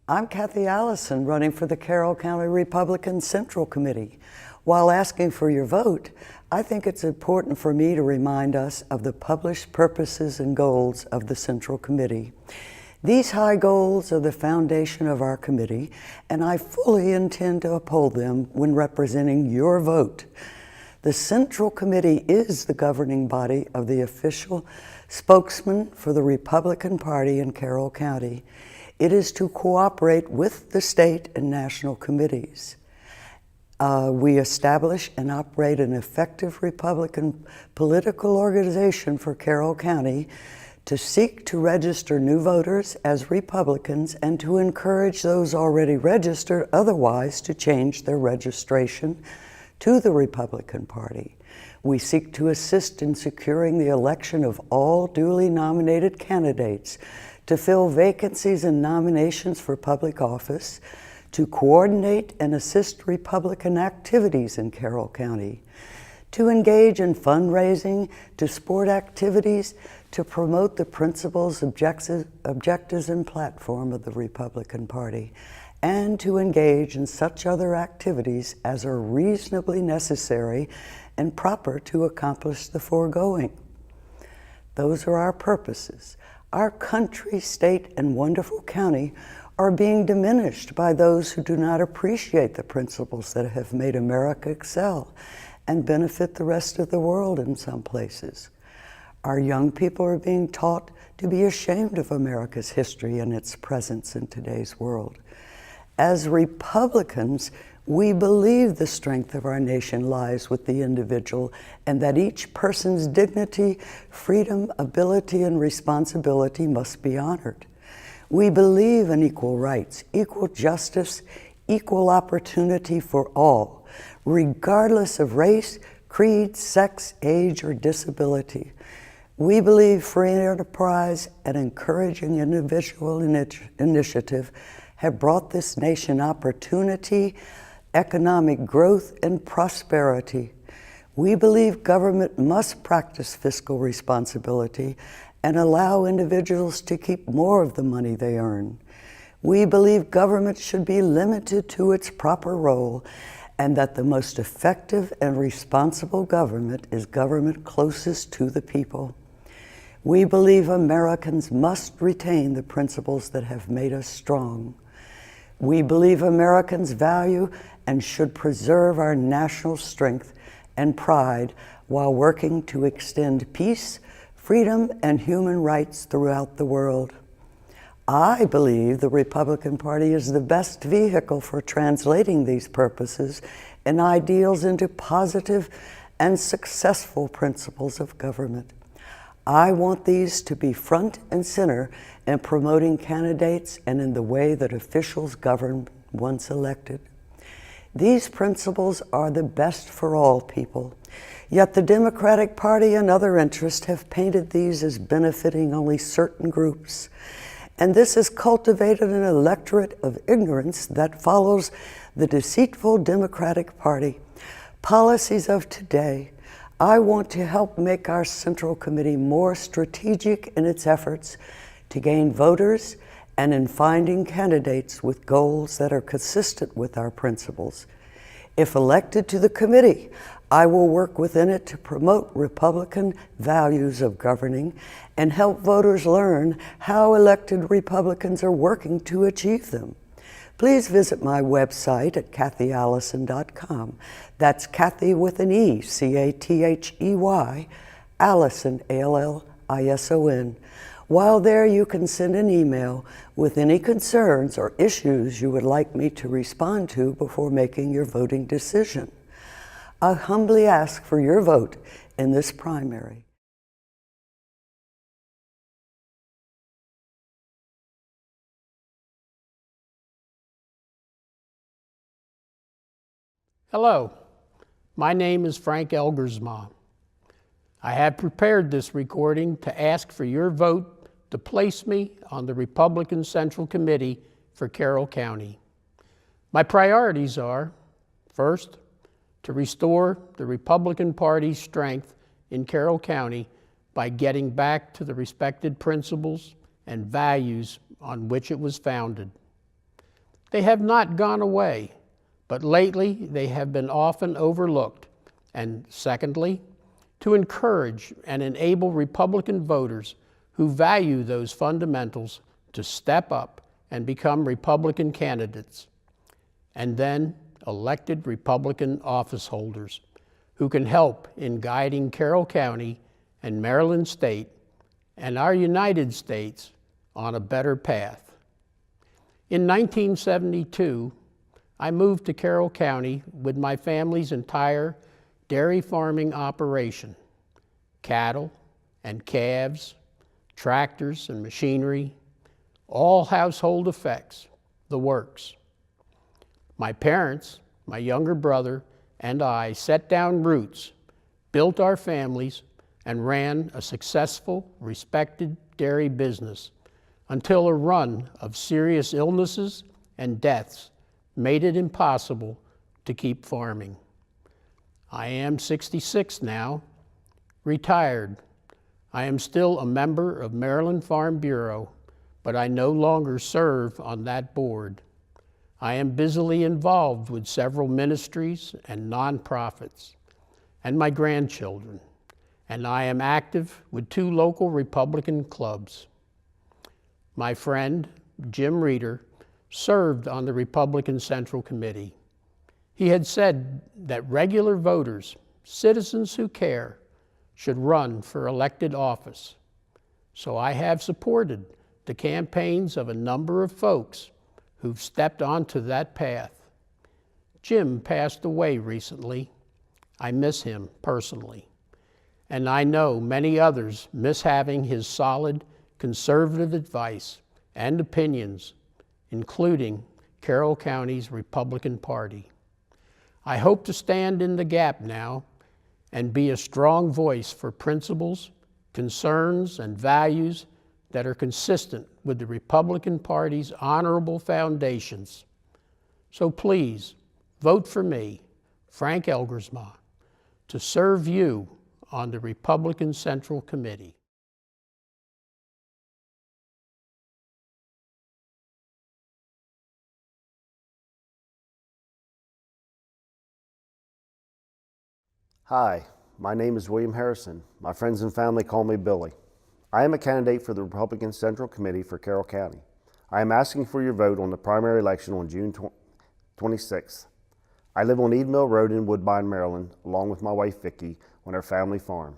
I'm Kathy Allison, running for the Carroll County Republican Central Committee. While asking for your vote, I think it's important for me to remind us of the published purposes and goals of the Central Committee. These high goals are the foundation of our committee, and I fully intend to uphold them when representing your vote. The Central Committee is the governing body of the official spokesman for the Republican Party in Carroll County. It is to cooperate with the state and national committees. We establish and operate an effective Republican political organization for Carroll County to seek to register new voters as Republicans and to encourage those already registered otherwise to change their registration to the Republican Party. We seek to assist in securing the election of all duly nominated candidates, to fill vacancies in nominations for public office, to coordinate and assist Republican activities in Carroll County, to engage in fundraising, to support activities, to promote the principles, objectives, and platform of the Republican Party, and to engage in such other activities as are reasonably necessary and proper to accomplish the foregoing. Those are our purposes. Our country, state, and wonderful county are being diminished by those who do not appreciate the principles that have made America excel and benefit the rest of the world in some places. Our young people are being taught to be ashamed of America's history and its presence in today's world. As Republicans, we believe the strength of our nation lies with the individual and that each person's dignity, freedom, ability, and responsibility must be honored. We believe in equal rights, equal justice, equal opportunity for all, regardless of race, creed, sex, age, or disability. We believe free enterprise and encouraging individual initiative have brought this nation opportunity, economic growth, and prosperity. We believe government must practice fiscal responsibility and allow individuals to keep more of the money they earn. We believe government should be limited to its proper role and that the most effective and responsible government is government closest to the people. We believe Americans must retain the principles that have made us strong. We believe Americans value and should preserve our national strength and pride while working to extend peace, freedom, and human rights throughout the world. I believe the Republican Party is the best vehicle for translating these purposes and ideals into positive and successful principles of government. I want these to be front and center in promoting candidates and in the way that officials govern once elected. These principles are the best for all people, yet the Democratic Party and other interests have painted these as benefiting only certain groups. And this has cultivated an electorate of ignorance that follows the deceitful Democratic Party policies of today. I want to help make our Central Committee more strategic in its efforts to gain voters and in finding candidates with goals that are consistent with our principles. If elected to the committee, I will work within it to promote Republican values of governing and help voters learn how elected Republicans are working to achieve them. Please visit my website at kathyallison.com. That's Kathy with an E, C-A-T-H-E-Y, Allison, A-L-L-I-S-O-N. While there, you can send an email with any concerns or issues you would like me to respond to before making your voting decision. I humbly ask for your vote in this primary. Hello, my name is Frank Elgersma. I have prepared this recording to ask for your vote to place me on the Republican Central Committee for Carroll County. My priorities are, first, to restore the Republican Party's strength in Carroll County by getting back to the respected principles and values on which it was founded. They have not gone away, but lately they have been often overlooked. And secondly, to encourage and enable Republican voters who value those fundamentals to step up and become Republican candidates. And then elected Republican office holders who can help in guiding Carroll County and Maryland State and our United States on a better path. In 1972, I moved to Carroll County with my family's entire dairy farming operation, cattle and calves, tractors and machinery, all household effects, the works. My parents, my younger brother, and I set down roots, built our families, and ran a successful, respected dairy business until a run of serious illnesses and deaths made it impossible to keep farming. I am 66 now, retired. I am still a member of Maryland Farm Bureau, but I no longer serve on that board. I am busily involved with several ministries and nonprofits, and my grandchildren, and I am active with 2 local Republican clubs. My friend, Jim Reeder, served on the Republican Central Committee. He had said that regular voters, citizens who care, should run for elected office. So I have supported the campaigns of a number of folks who've stepped onto that path. Jim passed away recently. I miss him personally. And I know many others miss having his solid, conservative advice and opinions, including Carroll County's Republican Party. I hope to stand in the gap now and be a strong voice for principles, concerns, and values that are consistent with the Republican Party's honorable foundations. So please, vote for me, Frank Elgersma, to serve you on the Republican Central Committee. Hi, my name is William Harrison. My friends and family call me Billy. I am a candidate for the Republican Central Committee for Carroll County. I am asking for your vote on the primary election on June 26th. I live on Eden Mill Road in Woodbine, Maryland, along with my wife Vicki on our family farm.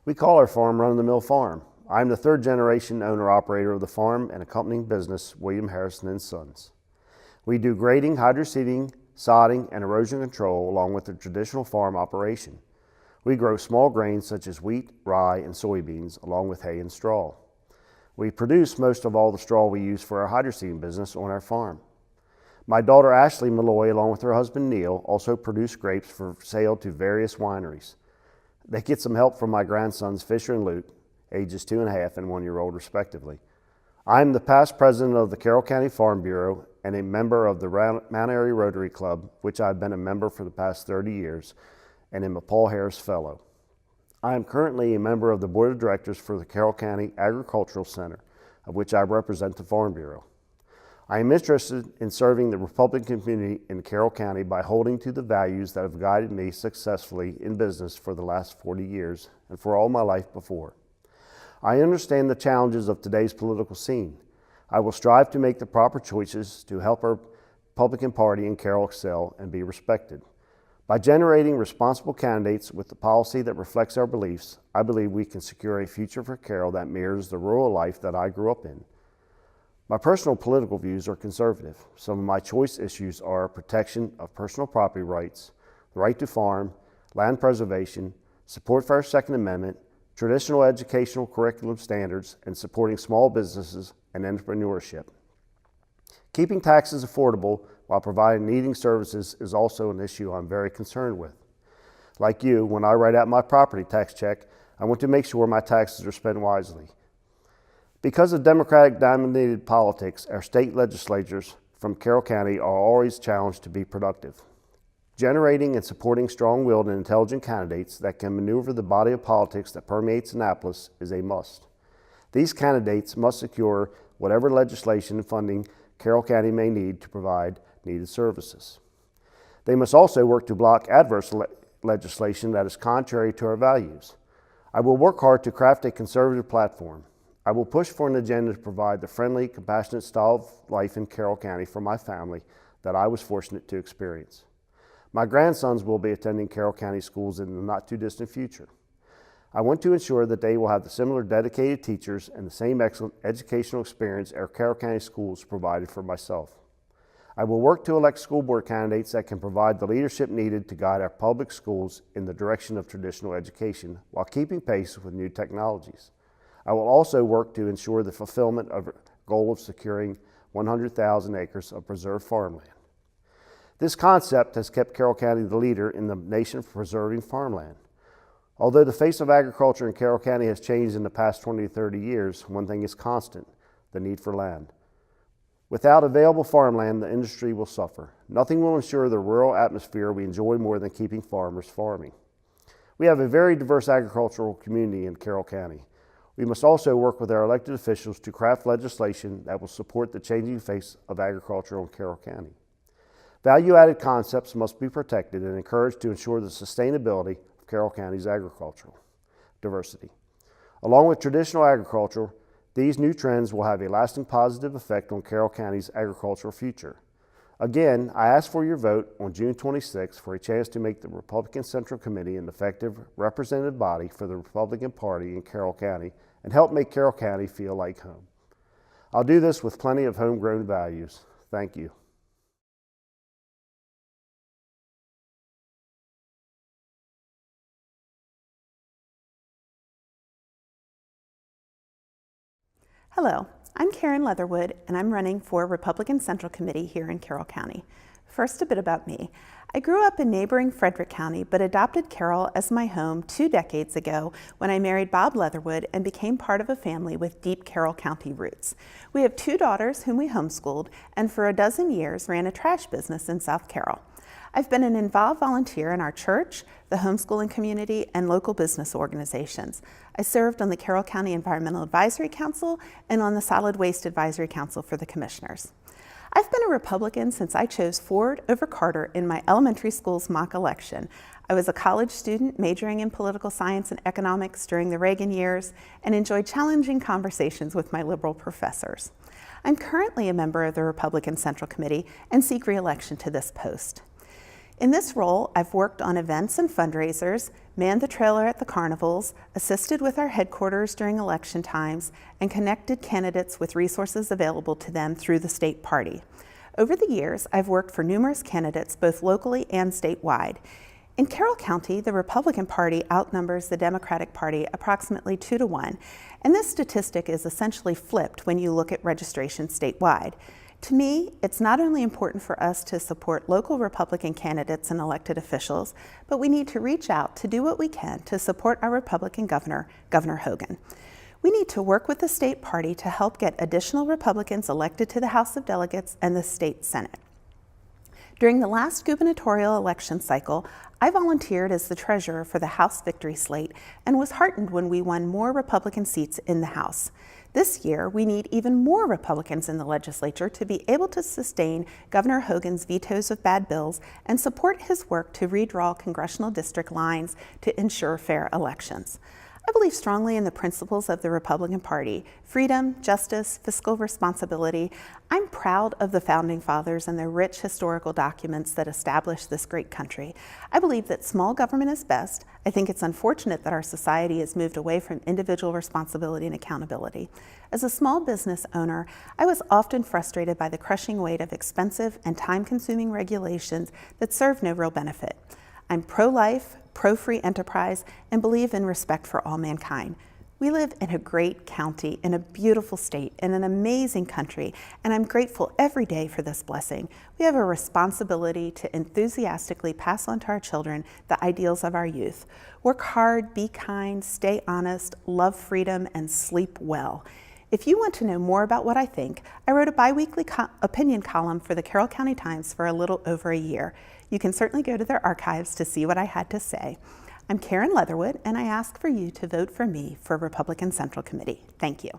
We call our farm Run-of-the-Mill Farm. I am the 3rd generation owner-operator of the farm and accompanying business, William Harrison and Sons. We do grading, hydroseeding, sodding, and erosion control along with the traditional farm operation. We grow small grains such as wheat, rye, and soybeans along with hay and straw. We produce most of all the straw we use for our hydroseeding business on our farm. My daughter Ashley Malloy along with her husband Neil also produce grapes for sale to various wineries. They get some help from my grandsons Fisher and Luke, ages 2.5 and 1-year-old respectively. I am the past president of the Carroll County Farm Bureau and a member of the Mount Airy Rotary Club, which I've been a member for the past 30 years, and am a Paul Harris Fellow. I am currently a member of the Board of Directors for the Carroll County Agricultural Center, of which I represent the Farm Bureau. I am interested in serving the Republican community in Carroll County by holding to the values that have guided me successfully in business for the last 40 years and for all my life before. I understand the challenges of today's political scene. I will strive to make the proper choices to help our Republican Party in Carroll excel and be respected. By generating responsible candidates with the policy that reflects our beliefs, I believe we can secure a future for Carroll that mirrors the rural life that I grew up in. My personal political views are conservative. Some of my choice issues are protection of personal property rights, the right to farm, land preservation, support for our Second Amendment, traditional educational curriculum standards, and supporting small businesses and entrepreneurship. Keeping taxes affordable while providing needing services is also an issue I'm very concerned with. Like you, when I write out my property tax check, I want to make sure my taxes are spent wisely. Because of Democratic-dominated politics, our state legislatures from Carroll County are always challenged to be productive. Generating and supporting strong-willed and intelligent candidates that can maneuver the body of politics that permeates Annapolis is a must. These candidates must secure whatever legislation and funding Carroll County may need to provide needed services. They must also work to block adverse legislation that is contrary to our values. I will work hard to craft a conservative platform. I will push for an agenda to provide the friendly, compassionate style of life in Carroll County for my family that I was fortunate to experience. My grandsons will be attending Carroll County schools in the not too distant future. I want to ensure that they will have the similar dedicated teachers and the same excellent educational experience our Carroll County schools provided for myself. I will work to elect school board candidates that can provide the leadership needed to guide our public schools in the direction of traditional education while keeping pace with new technologies. I will also work to ensure the fulfillment of our goal of securing 100,000 acres of preserved farmland. This concept has kept Carroll County the leader in the nation for preserving farmland. Although the face of agriculture in Carroll County has changed in the past 20 to 30 years, one thing is constant: the need for land. Without available farmland, the industry will suffer. Nothing will ensure the rural atmosphere we enjoy more than keeping farmers farming. We have a very diverse agricultural community in Carroll County. We must also work with our elected officials to craft legislation that will support the changing face of agriculture in Carroll County. Value-added concepts must be protected and encouraged to ensure the sustainability of Carroll County's agricultural diversity. Along with traditional agriculture, these new trends will have a lasting positive effect on Carroll County's agricultural future. Again, I ask for your vote on June 26th for a chance to make the Republican Central Committee an effective representative body for the Republican Party in Carroll County and help make Carroll County feel like home. I'll do this with plenty of homegrown values. Thank you. Hello, I'm Karen Leatherwood, and I'm running for Republican Central Committee here in Carroll County. First, a bit about me. I grew up in neighboring Frederick County, but adopted Carroll as my home 2 decades ago when I married Bob Leatherwood and became part of a family with deep Carroll County roots. We have 2 daughters whom we homeschooled, and for a dozen years ran a trash business in South Carroll. I've been an involved volunteer in our church, the homeschooling community, and local business organizations. I served on the Carroll County Environmental Advisory Council and on the Solid Waste Advisory Council for the Commissioners. I've been a Republican since I chose Ford over Carter in my elementary school's mock election. I was a college student majoring in political science and economics during the Reagan years and enjoyed challenging conversations with my liberal professors. I'm currently a member of the Republican Central Committee and seek re-election to this post. In this role, I've worked on events and fundraisers, manned the trailer at the carnivals, assisted with our headquarters during election times, and connected candidates with resources available to them through the state party. Over the years, I've worked for numerous candidates, both locally and statewide. In Carroll County, the Republican Party outnumbers the Democratic Party approximately 2 to 1, and this statistic is essentially flipped when you look at registration statewide. To me, it's not only important for us to support local Republican candidates and elected officials, but we need to reach out to do what we can to support our Republican governor, Governor Hogan. We need to work with the state party to help get additional Republicans elected to the House of Delegates and the state Senate. During the last gubernatorial election cycle, I volunteered as the treasurer for the House Victory Slate and was heartened when we won more Republican seats in the House. This year, we need even more Republicans in the legislature to be able to sustain Governor Hogan's vetoes of bad bills and support his work to redraw congressional district lines to ensure fair elections. I believe strongly in the principles of the Republican Party: freedom, justice, fiscal responsibility. I'm proud of the Founding Fathers and their rich historical documents that established this great country. I believe that small government is best. I think it's unfortunate that our society has moved away from individual responsibility and accountability. As a small business owner, I was often frustrated by the crushing weight of expensive and time-consuming regulations that serve no real benefit. I'm pro-life, pro-free enterprise, and believe in respect for all mankind. We live in a great county, in a beautiful state, in an amazing country, and I'm grateful every day for this blessing. We have a responsibility to enthusiastically pass on to our children the ideals of our youth. Work hard, be kind, stay honest, love freedom, and sleep well. If you want to know more about what I think, I wrote a bi-weekly opinion column for the Carroll County Times for a little over a year. You can certainly go to their archives to see what I had to say. I'm Karen Leatherwood, and I ask for you to vote for me for Republican Central Committee. Thank you.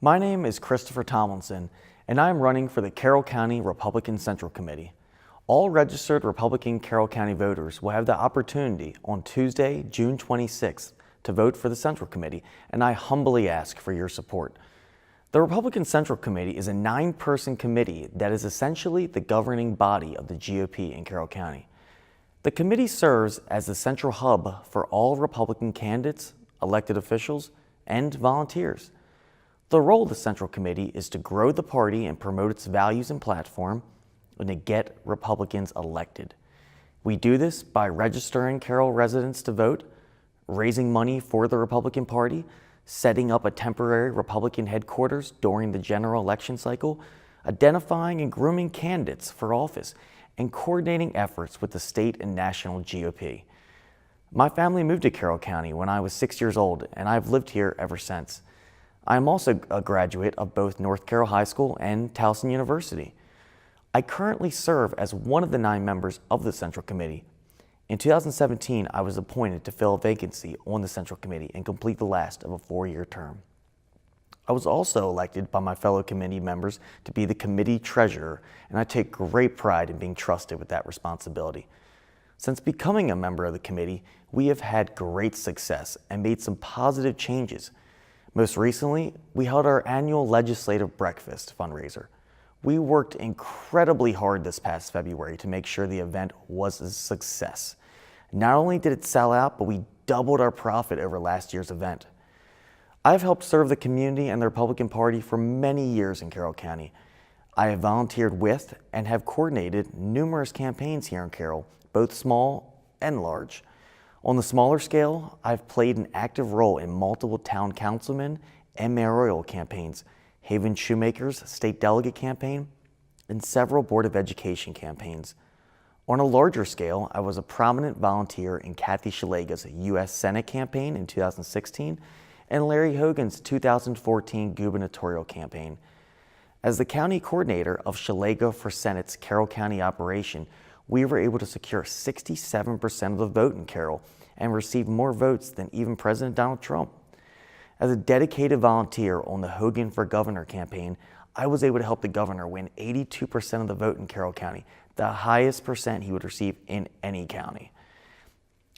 My name is Christopher Tomlinson, and I am running for the Carroll County Republican Central Committee. All registered Republican Carroll County voters will have the opportunity on Tuesday, June 26th, to vote for the Central Committee, and I humbly ask for your support. The Republican Central Committee is a 9-person committee that is essentially the governing body of the GOP in Carroll County. The committee serves as the central hub for all Republican candidates, elected officials, and volunteers. The role of the Central Committee is to grow the party and promote its values and platform, and to get Republicans elected. We do this by registering Carroll residents to vote, raising money for the Republican Party, setting up a temporary Republican headquarters during the general election cycle, identifying and grooming candidates for office, and coordinating efforts with the state and national GOP. My family moved to Carroll County when I was 6 years old, and I've lived here ever since. I am also a graduate of both North Carroll High School and Towson University. I currently serve as one of the 9 members of the Central Committee. In 2017, I was appointed to fill a vacancy on the Central Committee and complete the last of a 4-year term. I was also elected by my fellow committee members to be the committee treasurer, and I take great pride in being trusted with that responsibility. Since becoming a member of the committee, we have had great success and made some positive changes. Most recently, we held our annual legislative breakfast fundraiser. We worked incredibly hard this past February to make sure the event was a success. Not only did it sell out, but we doubled our profit over last year's event. I've helped serve the community and the Republican Party for many years in Carroll County. I have volunteered with and have coordinated numerous campaigns here in Carroll, both small and large. On the smaller scale, I've played an active role in multiple town councilman and mayoral campaigns, Haven Shoemaker's state delegate campaign, and several Board of Education campaigns. On a larger scale, I was a prominent volunteer in Kathy Shalega's U.S. Senate campaign in 2016 and Larry Hogan's 2014 gubernatorial campaign. As the county coordinator of Shalega for Senate's Carroll County operation, we were able to secure 67% of the vote in Carroll and received more votes than even President Donald Trump. As a dedicated volunteer on the Hogan for Governor campaign, I was able to help the governor win 82% of the vote in Carroll County, the highest percent he would receive in any county.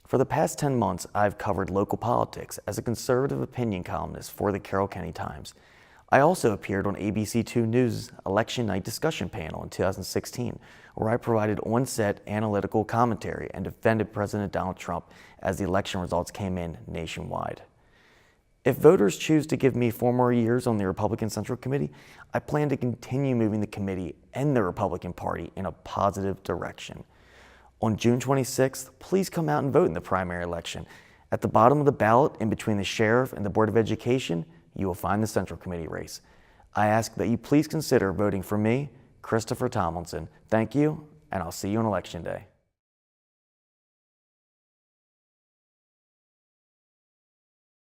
For the past 10 months, I've covered local politics as a conservative opinion columnist for the Carroll County Times. I also appeared on ABC2 News' Election Night discussion panel in 2016, where I provided on-set analytical commentary and defended President Donald Trump as the election results came in nationwide. If voters choose to give me 4 more years on the Republican Central Committee, I plan to continue moving the committee and the Republican Party in a positive direction. On June 26th, please come out and vote in the primary election. At the bottom of the ballot, in between the sheriff and the Board of Education, you will find the Central Committee race. I ask that you please consider voting for me, Christopher Tomlinson. Thank you, and I'll see you on Election Day.